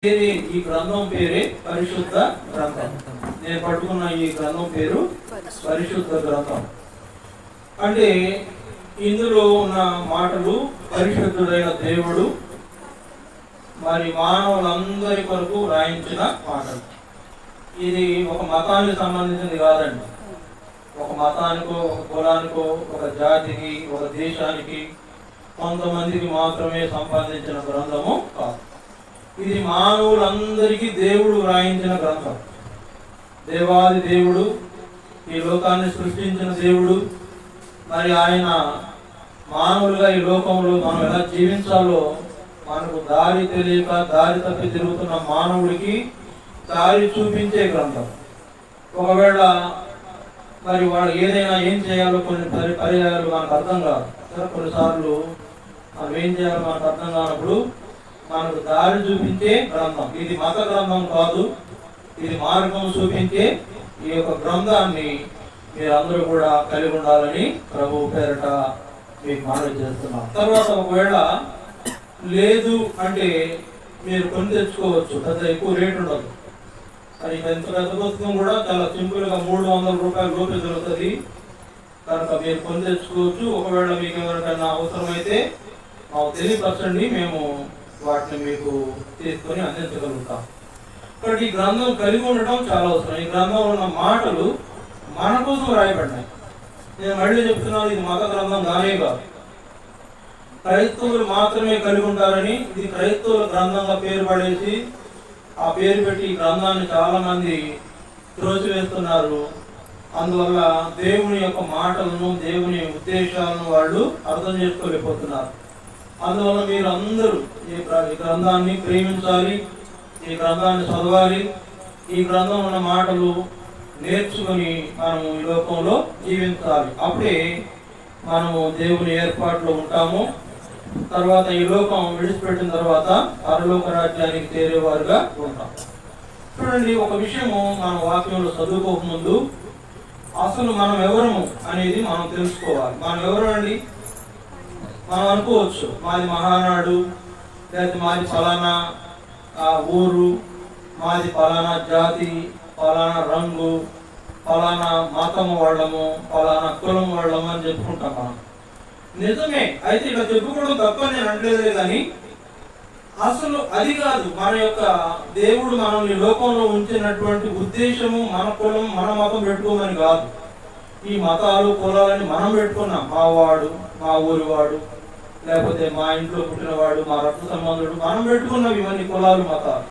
ఈ గ్రంథం పేరే పరిశుద్ధ గ్రంథం. నేను పట్టుకున్న ఈ గ్రంథం పేరు పరిశుద్ధ గ్రంథం. అంటే ఇందులో ఉన్న మాటలు పరిశుద్ధుడైన దేవుడు మరి మానవులందరి కొరకు రాయించిన మాటలు. ఇది ఒక మతానికి సంబంధించింది కాదండి. ఒక మతానికో, ఒక కులానికో, ఒక జాతికి, ఒక దేశానికి, కొంతమందికి మాత్రమే సంపాదించిన గ్రంథము కాదు. ఇది మానవులందరికీ దేవుడు వ్రాయించిన గ్రంథం. దేవాది దేవుడు, ఈ లోకాన్ని సృష్టించిన దేవుడు, మరి ఆయన మానవులుగా ఈ లోకంలో మనం ఎలా జీవించాలో మనకు దారి తెలియక దారి తప్పి తిరుగుతున్న మానవుడికి దారి చూపించే గ్రంథం. ఒకవేళ మరి వాడు ఏదైనా ఏం చేయాలో కొన్ని పర్యాయాలు మనకు అర్థం కాదు. కొన్నిసార్లు మనం ఏం చేయాలో మనకు అర్థం కానప్పుడు మనకు దారి చూపించే గ్రంథం. ఇది మత గ్రంథం కాదు, ఇది మార్గం చూపించే ఈ యొక్క గ్రంథాన్ని మీరందరూ కూడా కలిగి ఉండాలని ప్రభు పేరట మీకు మనవి చేస్తున్నాం. తర్వాత ఒకవేళ లేదు అంటే మీరు కొని తెచ్చుకోవచ్చు, పెద్ద ఎక్కువ రేటు ఉండదు. అది ఎంత పెద్ద పుస్తకం కూడా చాలా సింపుల్గా 300 రూపాయల లోపే దొరుకుతుంది. కనుక మీరు కొని తెచ్చుకోవచ్చు. ఒకవేళ మీకు ఎవరికైనా అవసరమైతే మాకు తెలియపరచండి, మేము వాటిని మీకు తీసుకొని అందించగలుగుతాం. కాబట్టి ఈ గ్రంథం కలిగి ఉండటం చాలా అవసరం. ఈ గ్రంథంలో ఉన్న మాటలు మన కోసం రాయబడినాయి. నేను మళ్ళీ చెప్తున్నాను, ఇది మత గ్రంథం కానే కాదు. క్రైస్తవులు మాత్రమే కలిగి ఉంటారని ఇది క్రైస్తవుల గ్రంథంగా పేరు పడేసి ఆ పేరు పెట్టి ఈ గ్రంథాన్ని చాలా మంది త్రోసివేస్తున్నారు. అందువల్ల దేవుని యొక్క మాటలను, దేవుని ఉద్దేశాలను వాళ్ళు అర్థం చేసుకోలేకపోతున్నారు. అందువల్ల మీరు అందరూ ఈ గ్రంథాన్ని ప్రేమించాలి, ఈ గ్రంథాన్ని చదవాలి, ఈ గ్రంథం ఉన్న మాటలు నేర్చుకొని మనము ఈ లోకంలో జీవించాలి. అప్పుడే మనము దేవుని ఏర్పాటులో ఉంటాము. తర్వాత ఈ లోకం విడిచిపెట్టిన తర్వాత పరలోక రాజ్యానికి చేరేవారుగా ఉంటాం. చూడండి, ఒక విషయము మనం వాక్యంలో చదువుకోకముందు అసలు మనం ఎవరము అనేది మనం తెలుసుకోవాలి. మనం ఎవరు అండి? మనం అనుకోవచ్చు మాది మహానాడు, లేకపోతే మాది ఫలానా ఊరు, మాది ఫలానా జాతి, ఫలానా రంగు, ఫలానా మతము వాళ్ళము, ఫలానా కులం వాళ్ళము అని చెప్పుకుంటాం మనం. నిజమే, అయితే ఇలా చెప్పుకోవడం తప్ప నేను అనట్లేదే, కానీ అసలు అది కాదు. మన యొక్క దేవుడు మనల్ని లోకంలో ఉంచినటువంటి ఉద్దేశము మన కులం, మన మతం పెట్టుకోమని కాదు. ఈ మతాలు కులాలని మనం పెట్టుకున్నాం. మా వాడు, మా ఊరి వాడు, లేకపోతే మా ఇంట్లో పుట్టినవాడు, మా రక్త సంబంధుడు, మనం పెట్టుకున్నాం ఇవన్నీ కులాలు, మతాలు.